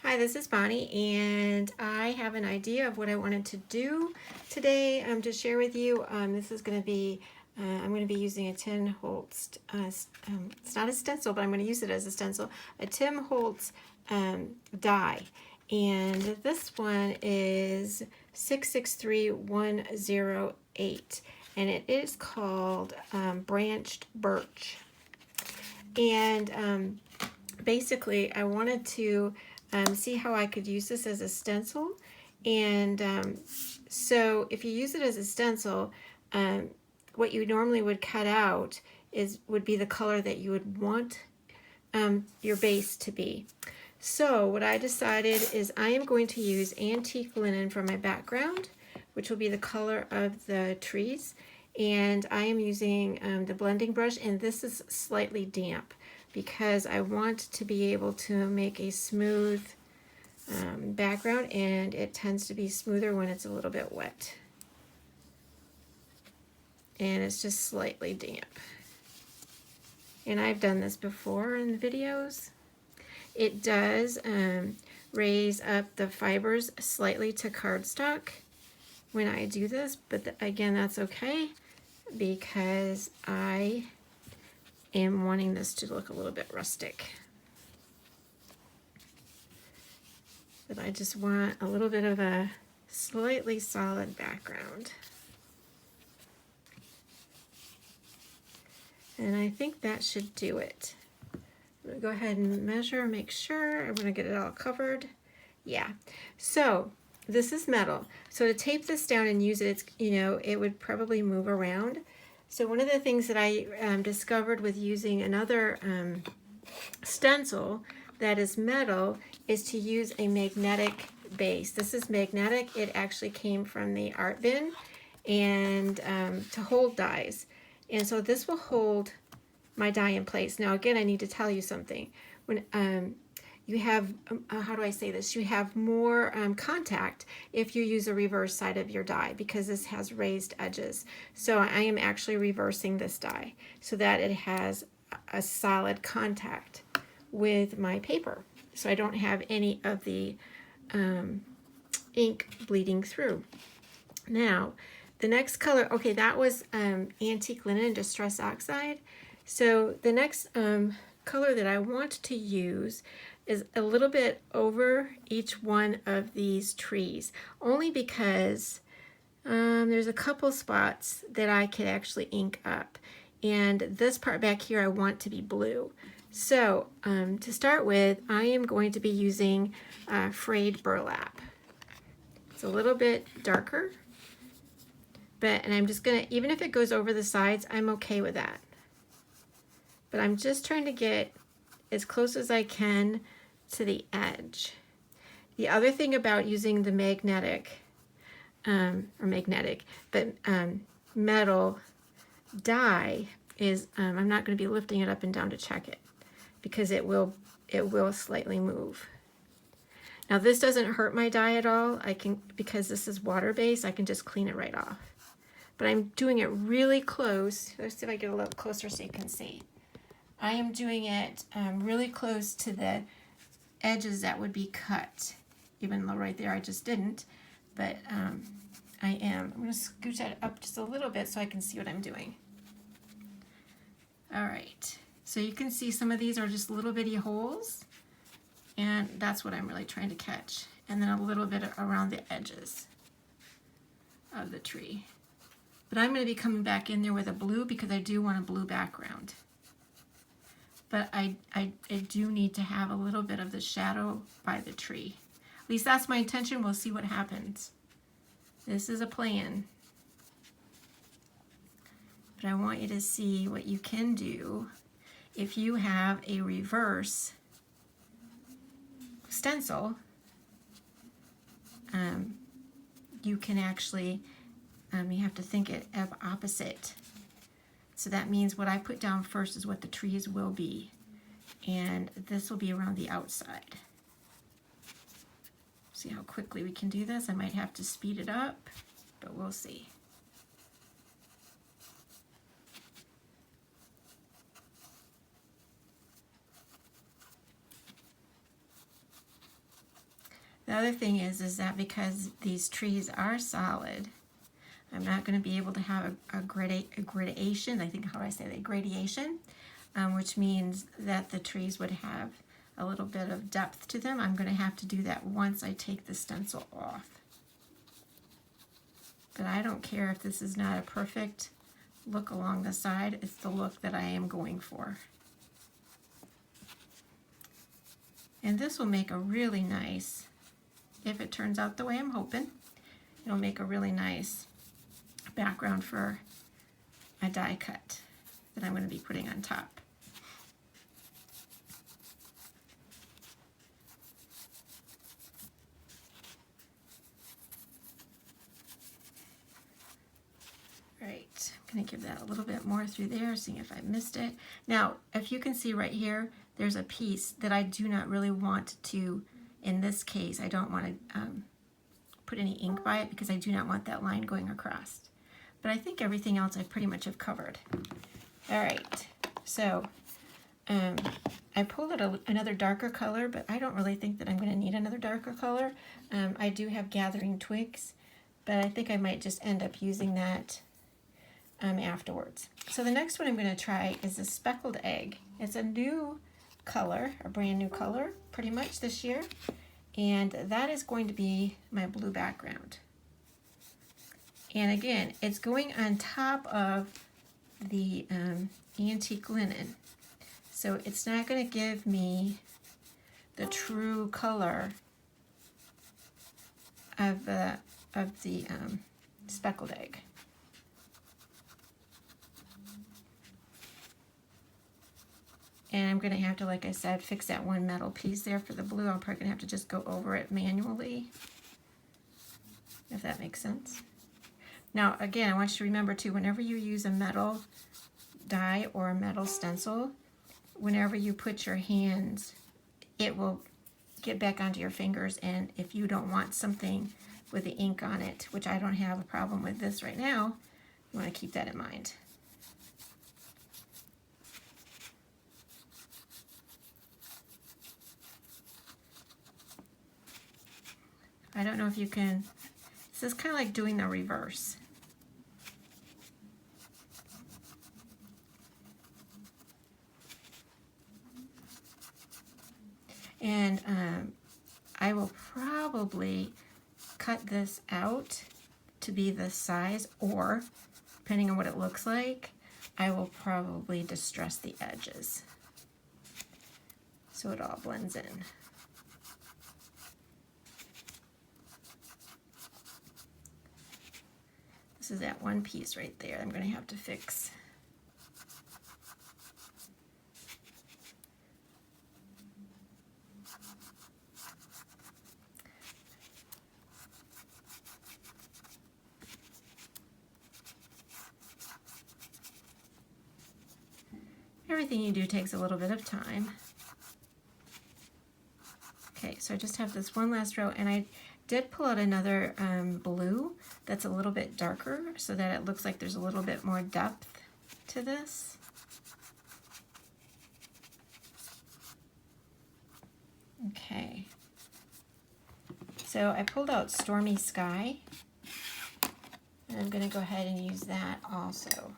Hi, this is Bonnie, and I have an idea of what I wanted to do today to share with you. This is going to be, I'm going to be using a Tim Holtz, it's not a stencil, but I'm going to use it as a stencil, a Tim Holtz die. And this one is 663108, and it is called Branched Birch. And basically, I wanted to see how I could use this as a stencil. And so if you use it as a stencil, what you normally would cut out would be the color that you would want your base to be. So what I decided is I am going to use antique linen for my background, which will be the color of the trees. And I am using the blending brush, and this is slightly damp because I want to be able to make a smooth background, and it tends to be smoother when it's a little bit wet. And it's just slightly damp. And I've done this before in the videos. It does raise up the fibers slightly to cardstock when I do this, but again, that's okay because I am wanting this to look a little bit rustic. But I just want a little bit of a slightly solid background. And I think that should do it. I'm gonna go ahead and measure, make sure. I'm gonna get it all covered. Yeah, so this is metal. So to tape this down and use it, it would probably move around. So one of the things that I discovered with using another stencil that is metal is to use a magnetic base. This is magnetic. It actually came from the art bin, and to hold dies. And so this will hold my die in place. Now again, I need to tell you something. When you have, how do I say this? You have more contact if you use a reverse side of your die because this has raised edges. So I am actually reversing this die so that it has a solid contact with my paper. So I don't have any of the ink bleeding through. Now, the next color, okay, that was Antique Linen Distress Oxide. So the next color that I want to use is a little bit over each one of these trees, only because there's a couple spots that I could actually ink up. And this part back here I want to be blue. So to start with, I am going to be using Frayed Burlap. It's a little bit darker, and I'm just gonna, even if it goes over the sides, I'm okay with that. But I'm just trying to get as close as I can to the edge. The other thing about using the metal die is I'm not going to be lifting it up and down to check it because it will slightly move. Now this doesn't hurt my die at all. Because this is water-based, I can just clean it right off. But I'm doing it really close. Let's see if I get a little closer so you can see. I am doing it really close to the edges that would be cut, even though right there I just didn't, but I am. I'm going to scooch that up just a little bit so I can see what I'm doing. All right, so you can see some of these are just little bitty holes, and that's what I'm really trying to catch, and then a little bit around the edges of the tree. But I'm going to be coming back in there with a blue because I do want a blue background. But I do need to have a little bit of the shadow by the tree. At least that's my intention. We'll see what happens. This is a plan. But I want you to see what you can do if you have a reverse stencil. You can actually, you have to think it of opposite. So that means what I put down first is what the trees will be. And this will be around the outside. See how quickly we can do this? I might have to speed it up, but we'll see. The other thing is that because these trees are solid, I'm not going to be able to have a gradation, I think how I say that, gradation, which means that the trees would have a little bit of depth to them. I'm going to have to do that once I take the stencil off. But I don't care if this is not a perfect look along the side, it's the look that I am going for. And this will make a really nice, if it turns out the way I'm hoping, it'll make a really nice background for a die cut that I'm going to be putting on top. Right, I'm going to give that a little bit more through there, seeing if I missed it. Now, if you can see right here, there's a piece that I do not really want to, in this case, I don't want to put any ink by it because I do not want that line going across. But I think everything else I pretty much have covered. All right, so I pulled out another darker color, but I don't really think that I'm going to need another darker color. I do have Gathering Twigs, but I think I might just end up using that afterwards. So the next one I'm going to try is a Speckled Egg. It's a new color, a brand new color, pretty much this year. And that is going to be my blue background. And again, it's going on top of the antique linen. So it's not going to give me the true color of the Speckled Egg. And I'm going to have to, like I said, fix that one metal piece there for the blue. I'm probably going to have to just go over it manually, if that makes sense. Now, again, I want you to remember, too, whenever you use a metal die or a metal stencil, whenever you put your hands, it will get back onto your fingers. And if you don't want something with the ink on it, which I don't have a problem with this right now, you want to keep that in mind. I don't know if you can, this is kind of like doing the reverse. And I will probably cut this out to be this size, or depending on what it looks like, I will probably distress the edges so it all blends in. This is that one piece right there I'm going to have to fix. Everything you do takes a little bit of time. Okay, so I just have this one last row, and I did pull out another blue that's a little bit darker so that it looks like there's a little bit more depth to this. Okay, so I pulled out Stormy Sky, and I'm going to go ahead and use that also.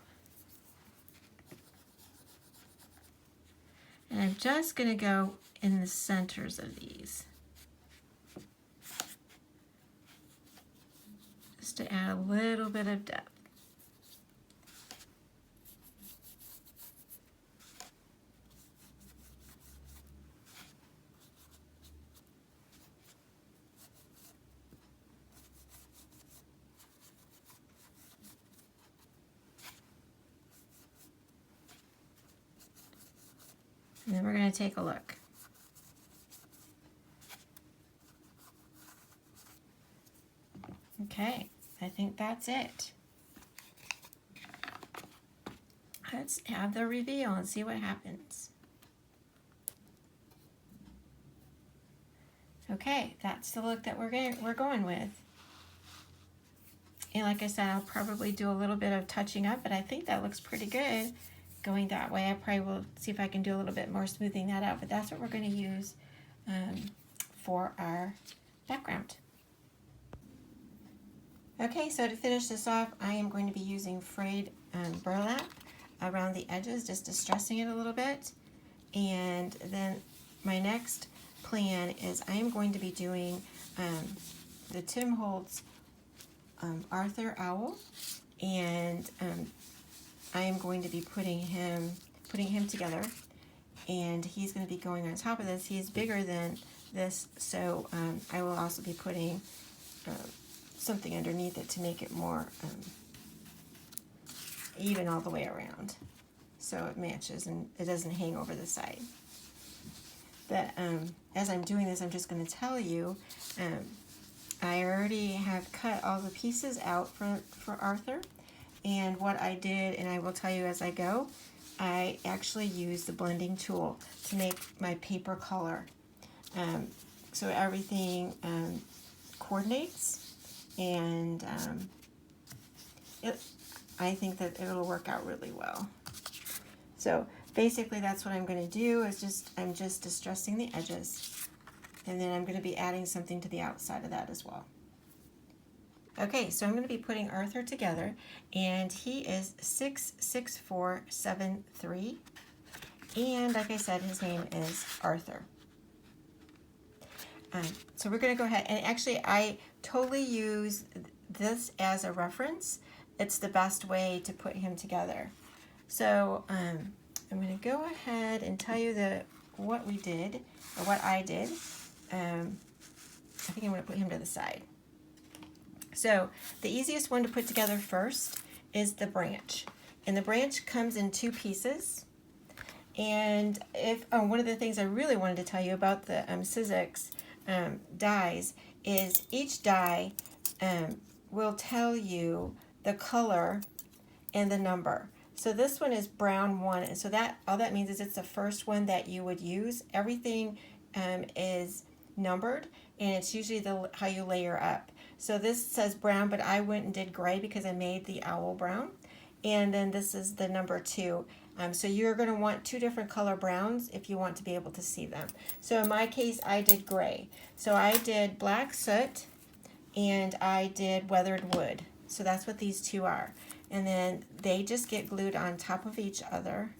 And I'm just going to go in the centers of these, just to add a little bit of depth. And then we're going to take a look. Okay, I think that's it. Let's have the reveal and see what happens. Okay, that's the look that we're going with. And like I said, I'll probably do a little bit of touching up, but I think that looks pretty good going that way. I probably will see if I can do a little bit more smoothing that out, but that's what we're going to use for our background. Okay, so to finish this off, I am going to be using frayed burlap around the edges, just distressing it a little bit. And then my next plan is I am going to be doing the Tim Holtz Arthur Owl, and I am going to be putting him together, and he's going to be going on top of this. He is bigger than this, so I will also be putting something underneath it to make it more even all the way around, so it matches and it doesn't hang over the side. But as I'm doing this, I'm just going to tell you, I already have cut all the pieces out for Arthur, and what I did, and I will tell you as I go, I actually used the blending tool to make my paper color, so everything coordinates, and I think that it'll work out really well. So basically that's what I'm going to do, is I'm just distressing the edges, and then I'm going to be adding something to the outside of that as well. Okay, so I'm going to be putting Arthur together, and he is 6'6'4", 7'3", and like I said, his name is Arthur. So we're going to go ahead, and actually I totally use this as a reference. It's the best way to put him together. So I'm going to go ahead and tell you what we did, or what I did. I think I'm going to put him to the side. So the easiest one to put together first is the branch. And the branch comes in 2 pieces. And one of the things I really wanted to tell you about the Sizzix dies is each die will tell you the color and the number. So this one is brown 1, and so that all that means is it's the first one that you would use. Everything is numbered, and it's usually how you layer up. So this says brown, but I went and did gray because I made the owl brown. And then this is the number 2. So you're going to want 2 different color browns if you want to be able to see them. So in my case, I did gray. So I did black soot, and I did weathered wood. So that's what these 2 are. And then they just get glued on top of each other,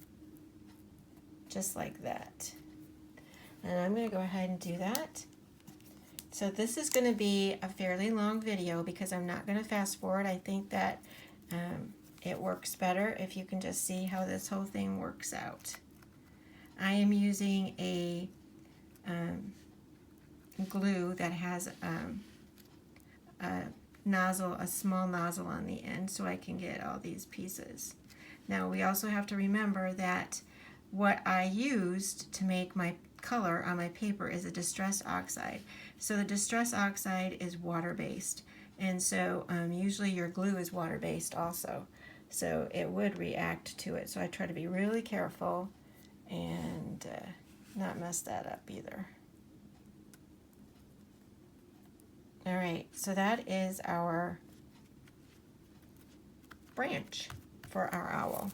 just like that. And I'm going to go ahead and do that. So this is going to be a fairly long video because I'm not going to fast forward. I think that it works better if you can just see how this whole thing works out. I am using a glue that has a small nozzle on the end, so I can get all these pieces. Now we also have to remember that what I used to make my color on my paper is a distress oxide. So the distress oxide is water-based, and so usually your glue is water-based also, so it would react to it. So I try to be really careful and not mess that up either. All right, so that is our branch for our owl.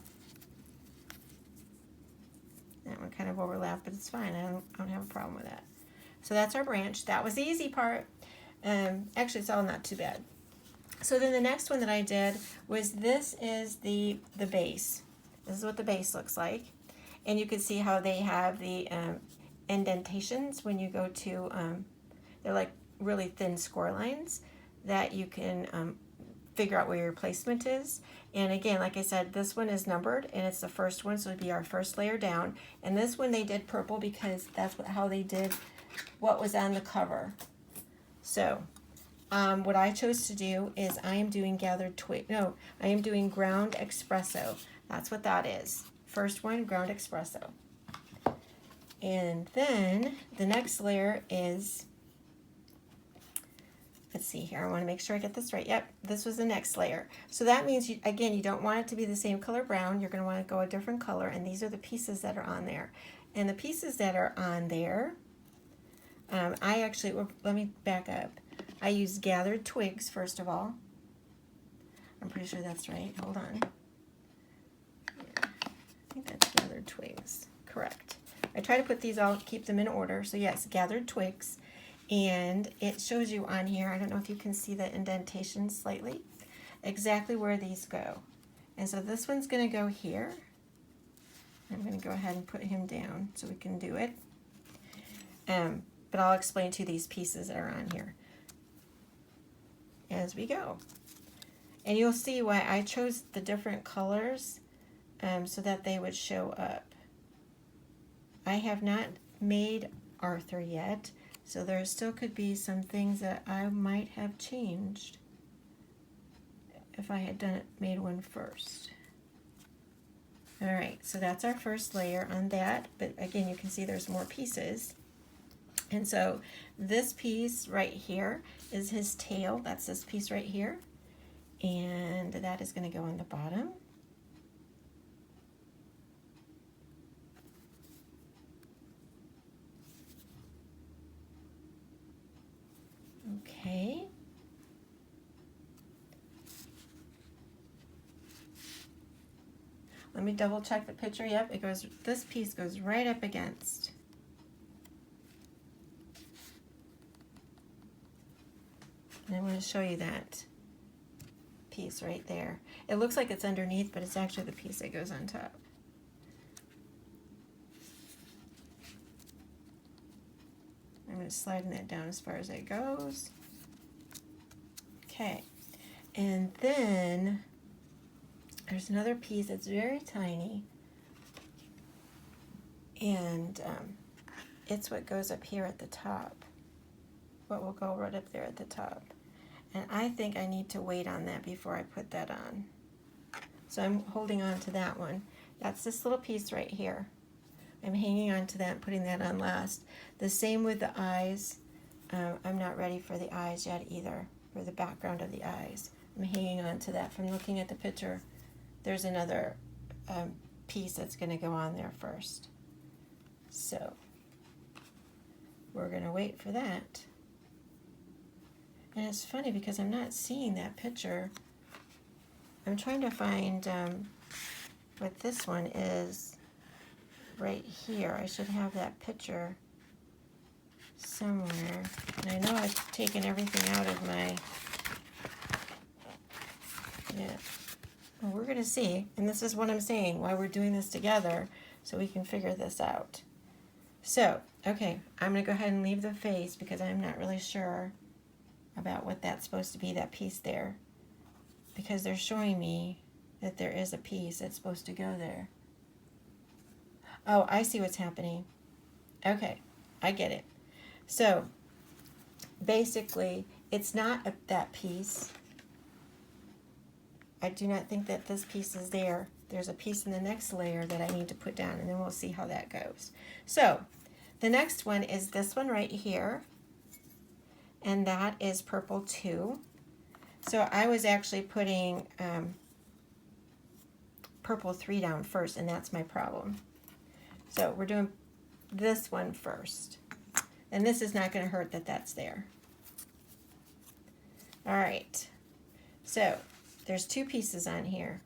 That one kind of overlapped, but it's fine. I don't have a problem with that. So that's our branch. That was the easy part. Actually, it's all not too bad. So then the next one that I did was this is the base. This is what the base looks like. And you can see how they have the indentations when you go to, they're like really thin score lines that you can figure out where your placement is. And again, like I said, this one is numbered, and it's the first one, so it'd be our first layer down. And this one they did purple because that's how they did what was on the cover. So what I chose to do is I am doing I am doing ground espresso. That's what that is. First one, ground espresso. And then the next layer is, let's see here, I want to make sure I get this right. Yep, this was the next layer. So that means, again, you don't want it to be the same color brown. You're going to want to go a different color, and these are the pieces that are on there. And the pieces that are on there, I actually, let me back up. I used gathered twigs, first of all. I'm pretty sure that's right. Hold on. Yeah, I think that's gathered twigs. Correct. I try to put these all, keep them in order. So yes, gathered twigs. And it shows you on here, I don't know if you can see the indentation slightly, exactly where these go. And so this one's going to go here. I'm going to go ahead and put him down so we can do it. But I'll explain to you these pieces that are on here as we go. And you'll see why I chose the different colors so that they would show up. I have not made Arthur yet, so there still could be some things that I might have changed if I had made one first. All right, so that's our first layer on that, but again, you can see there's more pieces. And so this piece right here is his tail. That's this piece right here. And that is going to go on the bottom. Okay. Let me double check the picture. Yep, it goes, this piece goes right up against. And I'm going to show you that piece right there. It looks like it's underneath, but it's actually the piece that goes on top. I'm going to slide that down as far as it goes. Okay, and then there's another piece that's very tiny, and it's what goes up here at the top. What will go right up there at the top. And I think I need to wait on that before I put that on. So I'm holding on to that one. That's this little piece right here. I'm hanging on to that and putting that on last. The same with the eyes. I'm not ready for the eyes yet either, for the background of the eyes. I'm hanging on to that. From looking at the picture, there's another piece that's going to go on there first. So we're going to wait for that. And it's funny because I'm not seeing that picture. I'm trying to find what this one is right here. I should have that picture somewhere. And I know I've taken everything out of my, yeah. Well, we're going to see. And this is what I'm saying, why we're doing this together, so we can figure this out. So, okay, I'm going to go ahead and leave the face because I'm not really sure about what that's supposed to be, that piece there, because they're showing me that there is a piece that's supposed to go there. Oh, I see what's happening. Okay, I get it. So basically, it's not that piece. I do not think that this piece is there. There's a piece in the next layer that I need to put down, and then we'll see how that goes. So the next one is this one right here. And that is purple 2. So I was actually putting purple 3 down first, and that's my problem. So we're doing this one first. And this is not going to hurt that that's there. All right. So there's 2 pieces on here.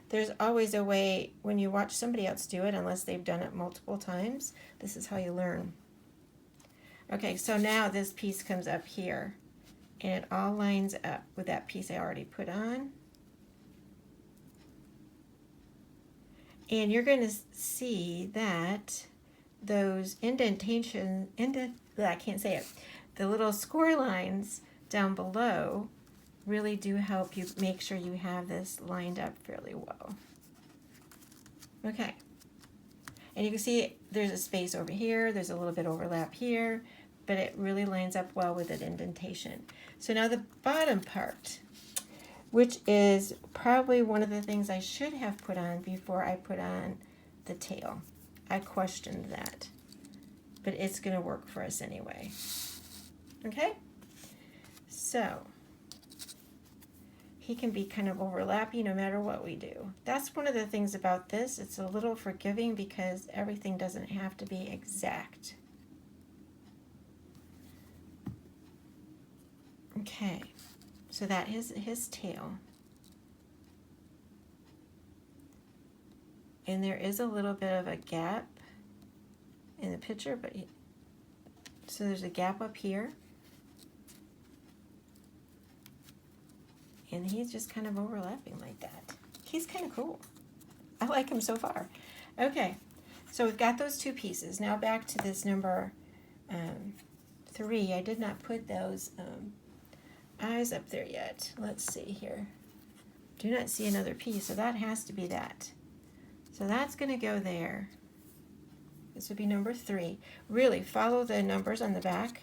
There's always a way when you watch somebody else do it, unless they've done it multiple times. This is how you learn. Okay, so now this piece comes up here, and it all lines up with that piece I already put on. And you're going to see that those indentations, I can't say it, the little score lines down below really do help you make sure you have this lined up fairly well. Okay, and you can see there's a space over here, there's a little bit overlap here, but it really lines up well with the indentation. So now the bottom part, which is probably one of the things I should have put on before I put on the tail. I questioned that, but it's going to work for us anyway. Okay, so he can be kind of overlappy no matter what we do. That's one of the things about this. It's a little forgiving because everything doesn't have to be exact. Okay, so that is his tail. And there is a little bit of a gap in the picture, but so there's a gap up here. And he's just kind of overlapping like that. He's kind of cool. I like him so far. Okay, so we've got those two pieces. Now back to this number 3. I did not put those eyes up there yet. Let's see here. Do not see another piece, so that has to be that. So that's going to go there. This would be number 3. Really, follow the numbers on the back.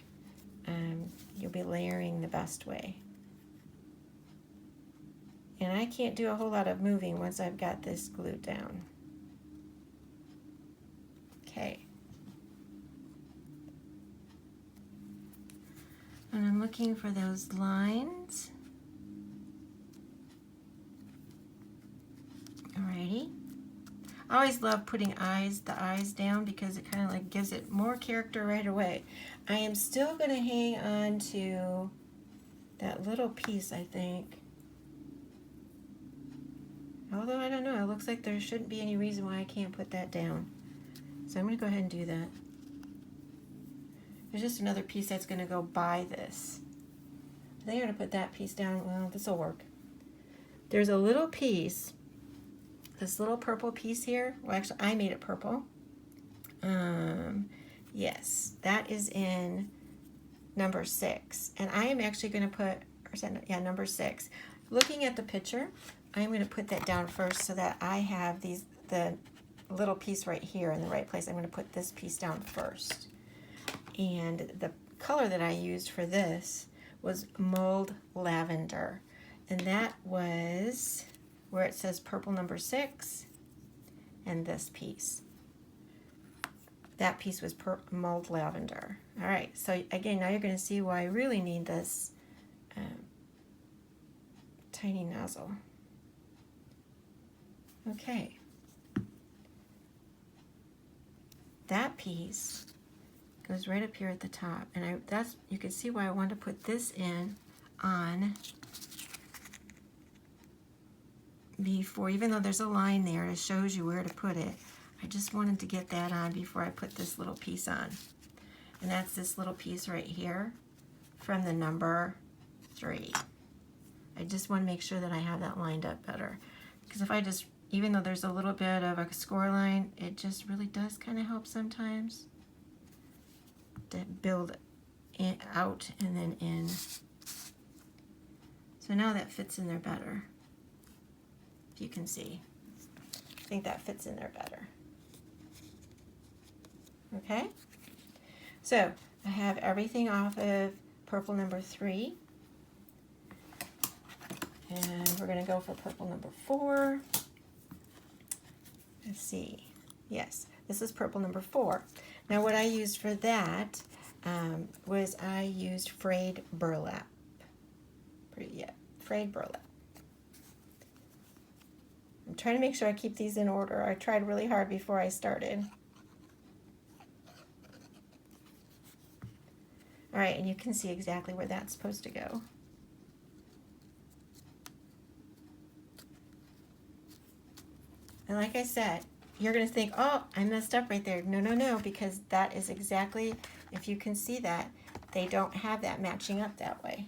You'll be layering the best way. And I can't do a whole lot of moving once I've got this glued down. Okay. And I'm looking for those lines. Alrighty. I always love putting the eyes down because it kind of like gives it more character right away. I am still going to hang on to that little piece, I think. Although I don't know, it looks like there shouldn't be any reason why I can't put that down. So I'm going to go ahead and do that. There's just another piece that's going to go by this. I think I'm going to put that piece down. Well, this will work. There's a little piece, this little purple piece here. Well, actually, I made it purple. Yes, that is in number 6. And I am actually going to put, number 6. Looking at the picture, I'm going to put that down first so that I have the little piece right here in the right place. I'm going to put this piece down first. And the color that I used for this was Mulled Lavender. And that was where it says purple number 6 and this piece. That piece was Mulled Lavender. All right, so again, now you're going to see why I really need this tiny nozzle. Okay. That piece goes right up here at the top, and you can see why I wanted to put this in on before, even though there's a line there that shows you where to put it. I just wanted to get that on before I put this little piece on. And that's this little piece right here from the number 3. I just want to make sure that I have that lined up better. Because if I just, even though there's a little bit of a score line, it just really does kind of help sometimes to build out and then in. So now that fits in there better. If you can see. I think that fits in there better. Okay? So I have everything off of purple number 3. And we're going to go for purple number 4. Let's see. Yes, this is purple number 4. Now what I used for that was I used Frayed Burlap. Frayed Burlap. I'm trying to make sure I keep these in order. I tried really hard before I started. All right, and you can see exactly where that's supposed to go. And like I said, you're going to think, oh, I messed up right there. No, no, no, because that is exactly, if you can see that, they don't have that matching up that way.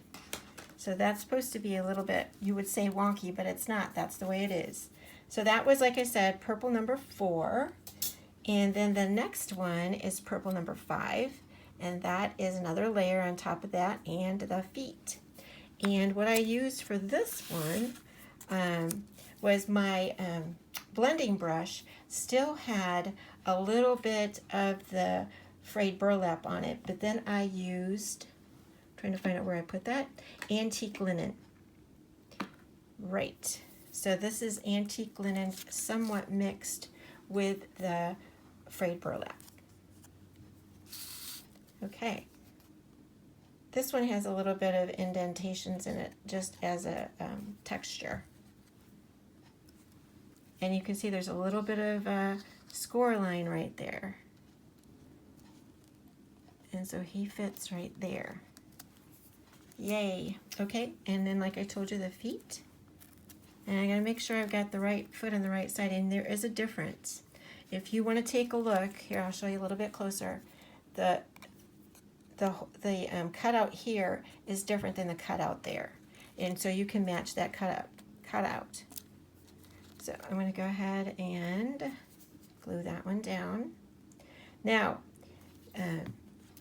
So that's supposed to be a little bit, you would say wonky, but it's not. That's the way it is. So that was, like I said, purple number 4. And then the next one is purple number 5. And that is another layer on top of that and the feet. And what I used for this one was my blending brush still had a little bit of the frayed burlap on it, but then I used, trying to find out where I put that, antique linen. Right, so this is antique linen somewhat mixed with the frayed burlap. Okay, this one has a little bit of indentations in it just as a texture. And you can see there's a little bit of a score line right there. And so he fits right there. Yay. Okay, and then like I told you, the feet. And I gotta make sure I've got the right foot on the right side, and there is a difference. If you want to take a look, here I'll show you a little bit closer. The cutout here is different than the cutout there. And so you can match that cutout. So I'm going to go ahead and glue that one down. Now,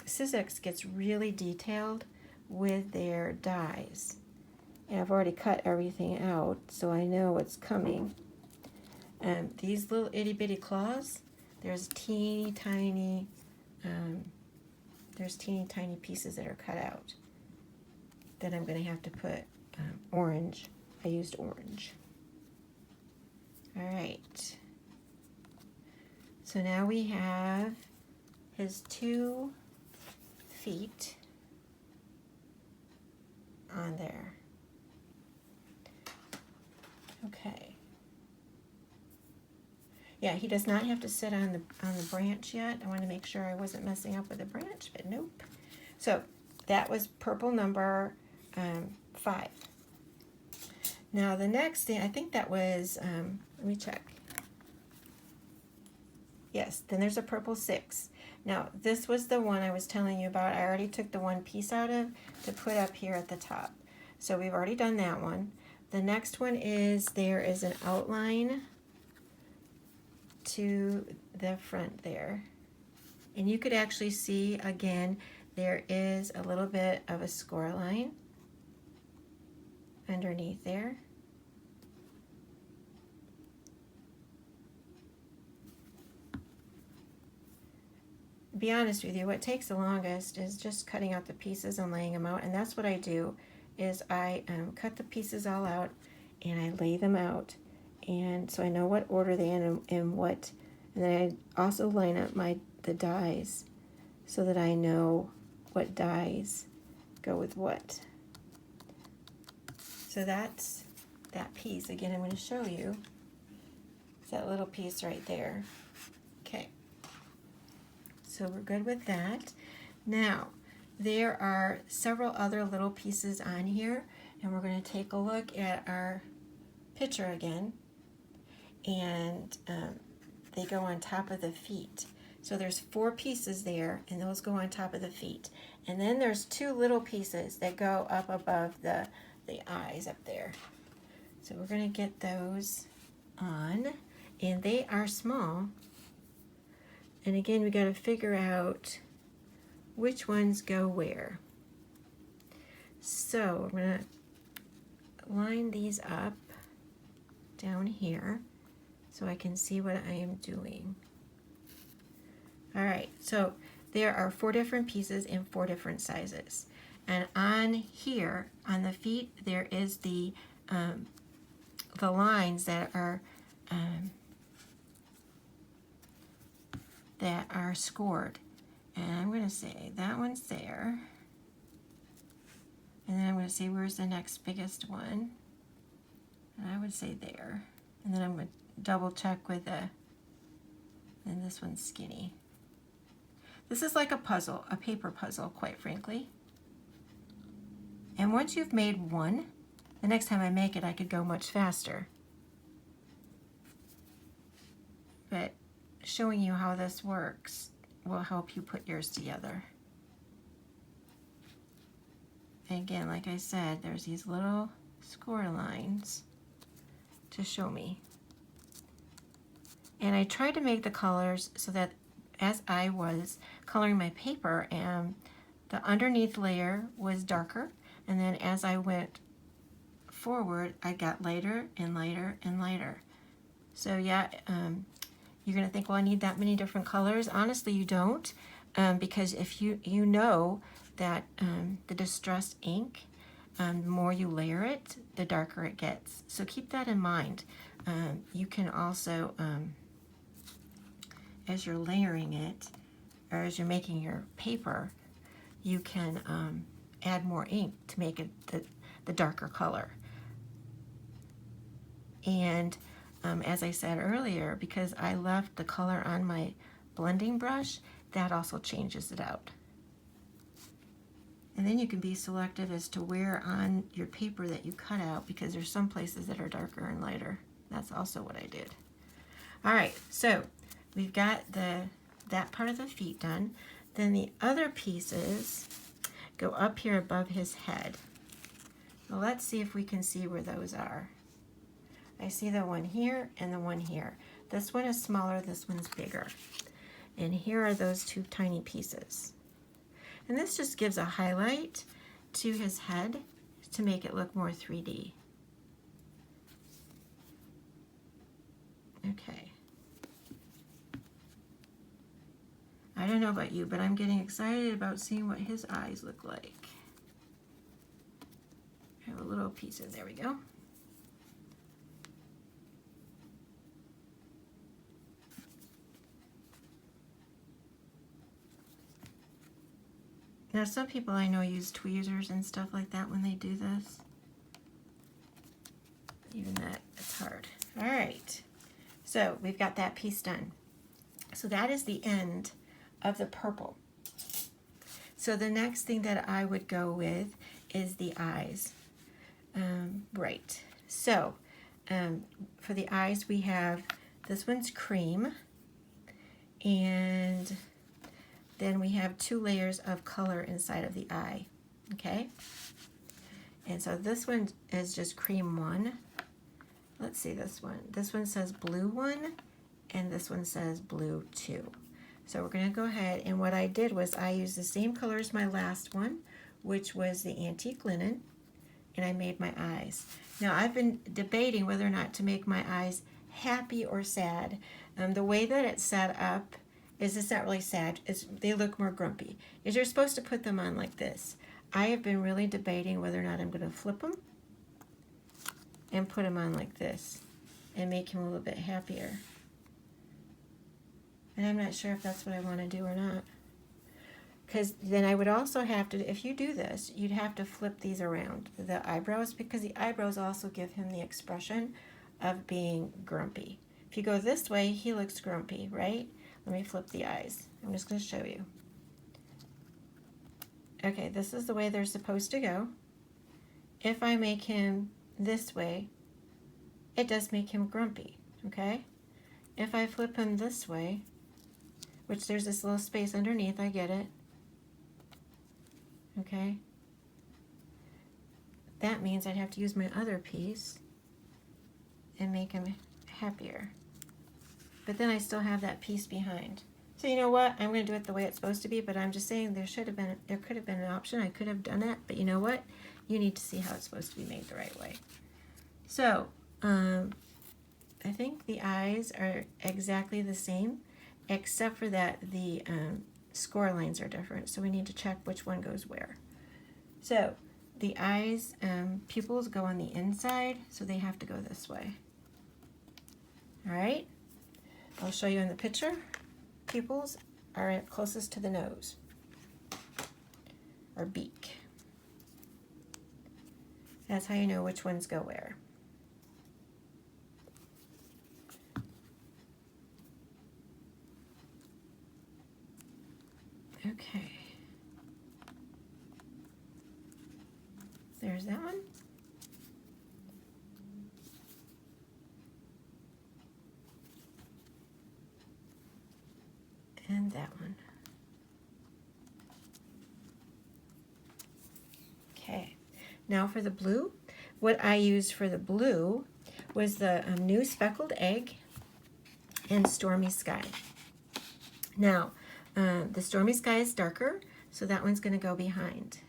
Sizzix gets really detailed with their dies. And I've already cut everything out, so I know what's coming. These little itty bitty claws, there's teeny tiny pieces that are cut out that I'm going to have to put orange. I used orange. All right. So now we have his 2 feet on there. Okay. Yeah, he does not have to sit on the branch yet. I want to make sure I wasn't messing up with the branch, but nope. So that was purple number 5. Now the next thing, I think that was, let me check. Yes, then there's a purple 6. Now this was the one I was telling you about. I already took the one piece out of to put up here at the top. So we've already done that one. The next one is, there is an outline to the front there. And you could actually see, again, there is a little bit of a score line underneath there. To be honest with you, what takes the longest is just cutting out the pieces and laying them out. And that's what I do, is I cut the pieces all out and I lay them out. And so I know what order they in and what, and then I also line up the dies so that I know what dies go with what. So that's that piece. Again, I'm going to show you. It's that little piece right there. Okay. So we're good with that. Now, there are several other little pieces on here, and we're going to take a look at our picture again. And they go on top of the feet. So there's 4 pieces there, and those go on top of the feet. And then there's 2 little pieces that go up above the eyes up there. So we're going to get those on, and they are small. And again, we got to figure out which ones go where. So I'm going to line these up down here so I can see what I am doing. All right, so there are 4 different pieces in 4 different sizes. And on here, on the feet, there is the lines that are scored. And I'm going to say that one's there. And then I'm going to say, where's the next biggest one? And I would say there. And then I'm going to double check with and this one's skinny. This is like a puzzle, a paper puzzle, quite frankly. And once you've made one, the next time I make it, I could go much faster. But showing you how this works will help you put yours together. And again, like I said, there's these little score lines to show me. And I tried to make the colors so that as I was coloring my paper, and the underneath layer was darker, and then as I went forward, I got lighter and lighter and lighter. So yeah, you're gonna think, well, I need that many different colors. Honestly, you don't, because if you know that the distressed ink, the more you layer it, the darker it gets. So keep that in mind. You can also, as you're layering it, or as you're making your paper, you can add more ink to make it the darker color. And as I said earlier, because I left the color on my blending brush, that also changes it out. And then you can be selective as to where on your paper that you cut out, because there's some places that are darker and lighter. That's also what I did. All right, so we've got that part of the feet done. Then the other pieces go up here above his head. Well, let's see if we can see where those are. I see the one here and the one here. This one is smaller, this one's bigger. And here are those two tiny pieces. And this just gives a highlight to his head to make it look more 3D. Okay. I don't know about you, but I'm getting excited about seeing what his eyes look like. I have a little piece in there, we go. Now some people I know use tweezers and stuff like that when they do this. Even that, it's hard. All right, so we've got that piece done. So that is the end of the purple. So the next thing that I would go with is the eyes. Right, so for the eyes we have, this one's cream, and then we have 2 layers of color inside of the eye, okay? And so this one is just cream 1. Let's see this one. This one says blue 1, and this one says blue 2. So we're gonna go ahead, and what I did was I used the same color as my last one, which was the antique linen, and I made my eyes. Now I've been debating whether or not to make my eyes happy or sad. The way that it's set up is it's not really sad, they look more grumpy. Is you're supposed to put them on like this. I have been really debating whether or not I'm gonna flip them and put him on like this and make him a little bit happier. And I'm not sure if that's what I want to do or not. Because then I would also have to, if you do this, you'd have to flip these around, the eyebrows, because the eyebrows also give him the expression of being grumpy. If you go this way, he looks grumpy, right? Let me flip the eyes. I'm just going to show you. Okay, this is the way they're supposed to go. If I make him this way, it does make him grumpy, okay? If I flip him this way, which there's this little space underneath, I get it, okay? That means I'd have to use my other piece and make him happier. But then I still have that piece behind. So you know what? I'm going to do it the way it's supposed to be, but I'm just saying there could have been an option. I could have done that, but you know what? You need to see how it's supposed to be made the right way. So, I think the eyes are exactly the same, except for that the score lines are different. So we need to check which one goes where. So the eyes, pupils go on the inside, so they have to go this way. All right, I'll show you in the picture. Pupils are closest to the nose, or beak. That's how you know which ones go where. Okay. There's that one. And that one. Okay. Now for the blue, what I used for the blue was the new Speckled Egg and Stormy Sky. Now, the Stormy Sky is darker, so that one's going to go behind.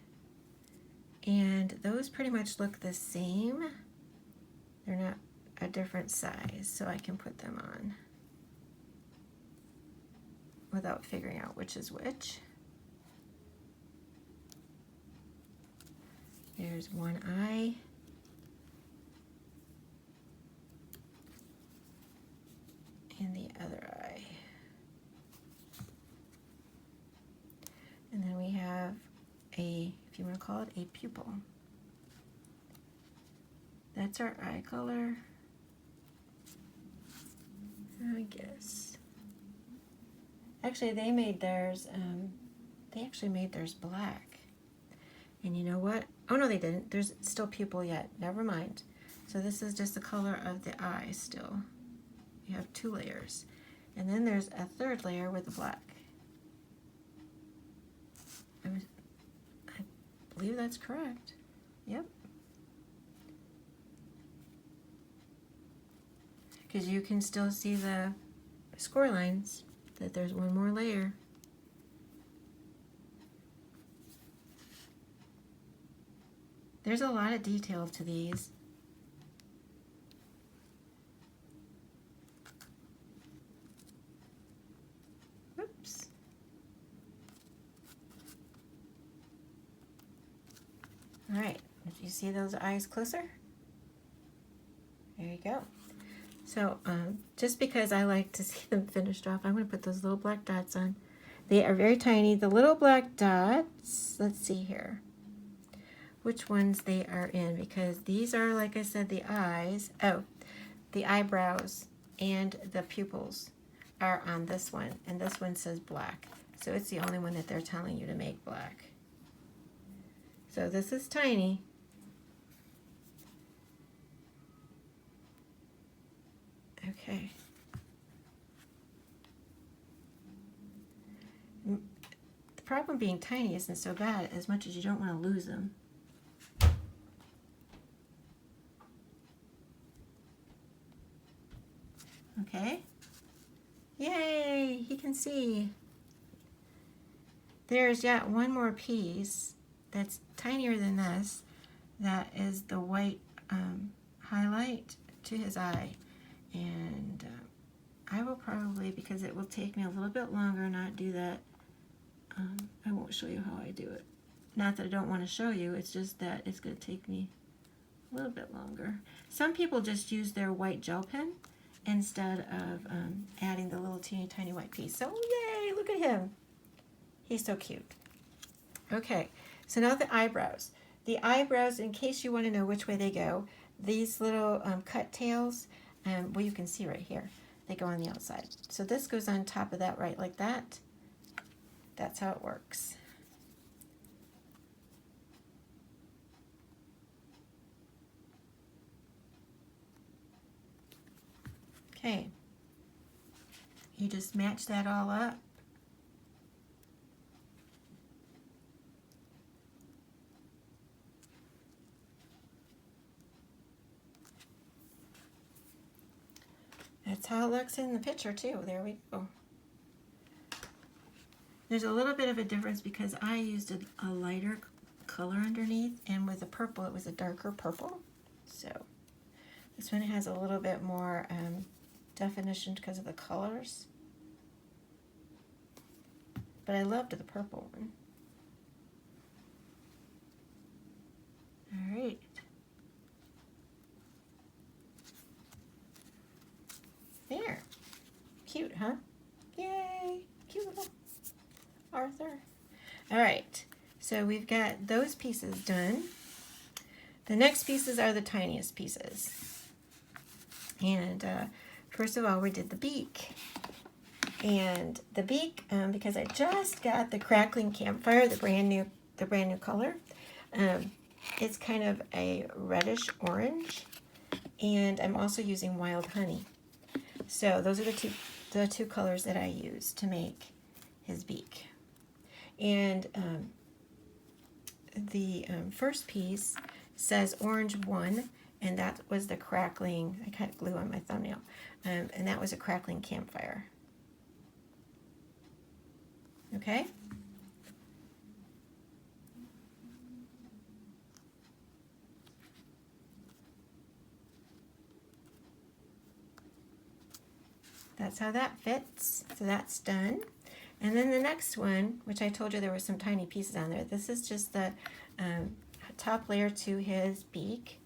And those pretty much look the same. They're not a different size, so I can put them on without figuring out which is which. There's one eye. And the other eye. And then we have a, if you want to call it, a pupil. That's our eye color, I guess. Actually, they made theirs, black. And you know what? Oh no, they didn't. There's still pupil yet. Never mind. So this is just the color of the eye still. You have 2 layers. And then there's a 3rd layer with the black. I believe that's correct. Yep. Because you can still see the score lines, that there's 1 more layer. There's a lot of detail to these. Oops. All right, if you see those eyes closer, there you go. So just because I like to see them finished off, I'm going to put those little black dots on. They are very tiny. The little black dots, let's see here, which ones they are in, because these are, like I said, the eyes. Oh, the eyebrows and the pupils are on this one, and this one says black. So it's the only one that they're telling you to make black. So this is tiny. Okay. The problem being tiny isn't so bad as much as you don't want to lose them. Okay. Yay, he can see. There's yet 1 more piece that's tinier than this. That is the white highlight to his eye. And I will probably, because it will take me a little bit longer, not do that. I won't show you how I do it. Not that I don't want to show you, it's just that it's going to take me a little bit longer. Some people just use their white gel pen instead of adding the little teeny tiny white piece. So yay, look at him. He's so cute. Okay, so now the eyebrows. The eyebrows, in case you want to know which way they go, these little cut tails, well, you can see right here, they go on the outside. So this goes on top of that, right, like that. That's how it works. Okay, you just match that all up. That's how it looks in the picture too. There we go. There's a little bit of a difference because I used a lighter color underneath, and with the purple it was a darker purple. So this one has a little bit more definition because of the colors. But I loved the purple one. All right. There. Cute, huh? Yay! Cute little Arthur. All right. So we've got those pieces done. The next pieces are the tiniest pieces. And first of all, we did the beak. And the beak, because I just got the Crackling Campfire, the brand new color. It's kind of a reddish orange, and I'm also using wild honey. So those are the two colors that I use to make his beak. And the first piece says orange 1, and that was the crackling. I got glue on my thumbnail, and that was a Crackling Campfire. Okay. That's how that fits. So that's done. And then the next one, which I told you there were some tiny pieces on there. This is just the top layer to his beak.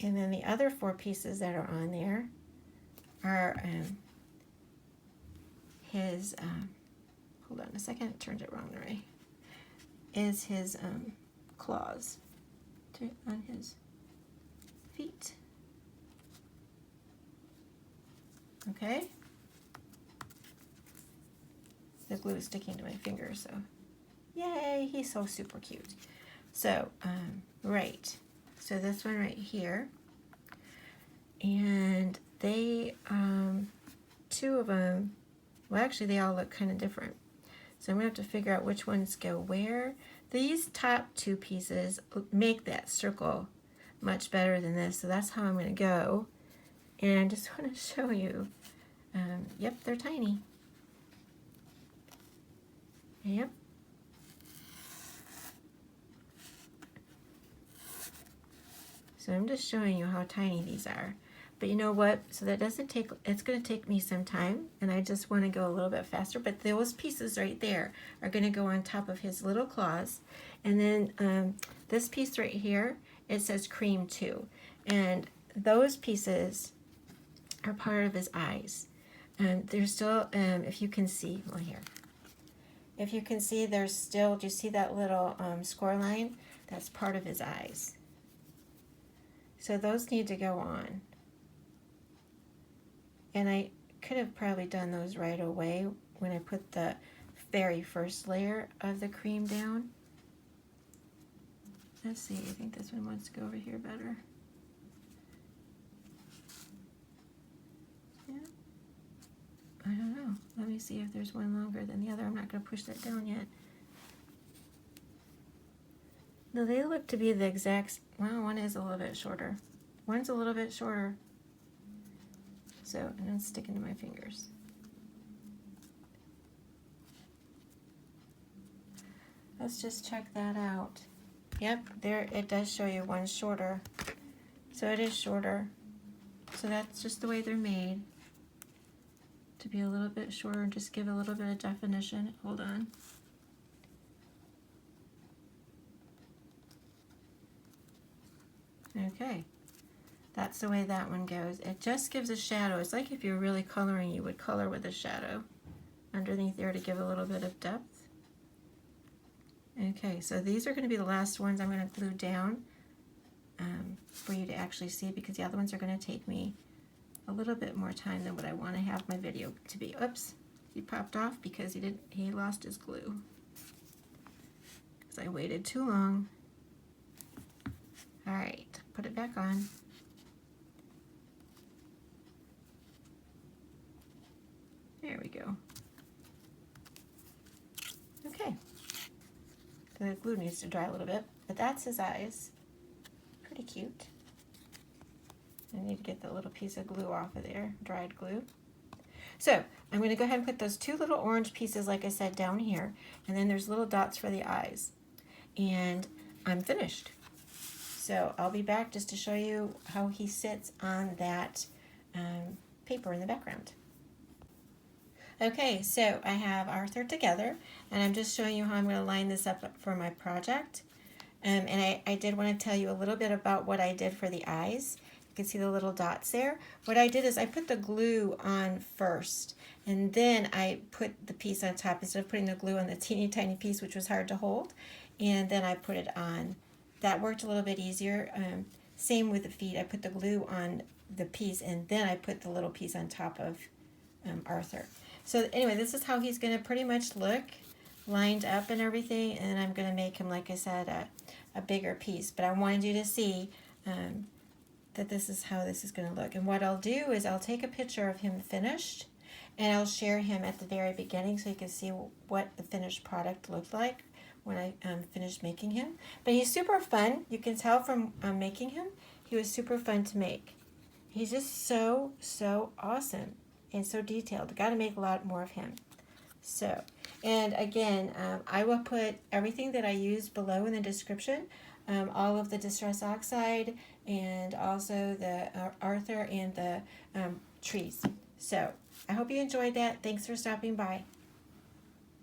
And then the other 4 pieces that are on there are his, hold on a second, I turned it wrong way, is his claws on his feet. Okay? The glue is sticking to my finger, so Yay, he's so super cute. So, right. So this one right here. And they, two of them, well, actually they all look kind of different. So I'm going to have to figure out which ones go where. These top two pieces make that circle much better than this. So that's how I'm going to go. And I just want to show you. Yep, they're tiny. Yep. So I'm just showing you how tiny these are. But you know what? So that doesn't take, it's going to take me some time, and I just want to go a little bit faster. But those pieces right there are going to go on top of his little claws. And then this piece right here, it says cream too. And those pieces are part of his eyes. And there's still, if you can see, well here. If you can see, there's still, do you see that little score line? That's part of his eyes. So those need to go on. And I could have probably done those right away when I put the very first layer of the cream down. Let's see, I think this one wants to go over here better. Yeah. I don't know. Let me see if there's one longer than the other. I'm not going to push that down yet. No, they look to be the exact, well, one is a little bit shorter. One's a little bit shorter. So, and I'm sticking to my fingers. Let's just check that out. Yep, there it does show you one's shorter. So it is shorter. So that's just the way they're made. To be a little bit shorter and just give a little bit of definition. Hold on. Okay. That's the way that one goes. It just gives a shadow. It's like if you're really coloring, you would color with a shadow underneath there to give a little bit of depth. Okay, so these are going to be the last ones I'm going to glue down for you to actually see, because the other ones are going to take me a little bit more time than what I want to have my video to be. Oops, he popped off because he lost his glue. Because I waited too long. All right, put it back on. There we go. Okay. The glue needs to dry a little bit, but that's his eyes. Pretty cute. I need to get the little piece of glue off of there, dried glue. So I'm going to go ahead and put those two little orange pieces, like I said, down here, and then there's little dots for the eyes. And I'm finished. So I'll be back just to show you how he sits on that paper in the background. Okay, so I have Arthur together, and I'm just showing you how I'm going to line this up for my project. And I did want to tell you a little bit about what I did for the eyes. You can see the little dots there. What I did is I put the glue on first, and then I put the piece on top instead of putting the glue on the teeny tiny piece, which was hard to hold, and then I put it on. That worked a little bit easier. Same with the feet. I put the glue on the piece, and then I put the little piece on top of Arthur. So anyway, this is how he's going to pretty much look, lined up and everything, and I'm going to make him, like I said, a bigger piece. But I wanted you to see that this is how this is going to look. And what I'll do is I'll take a picture of him finished, and I'll share him at the very beginning so you can see what the finished product looked like when I finished making him. But he's super fun. You can tell from making him, he was super fun to make. He's just so awesome and so detailed. Got to make a lot more of him. So, and again, I will put everything that I used below in the description, all of the Distress Oxide, and also the Arthur and the trees. So, I hope you enjoyed that. Thanks for stopping by.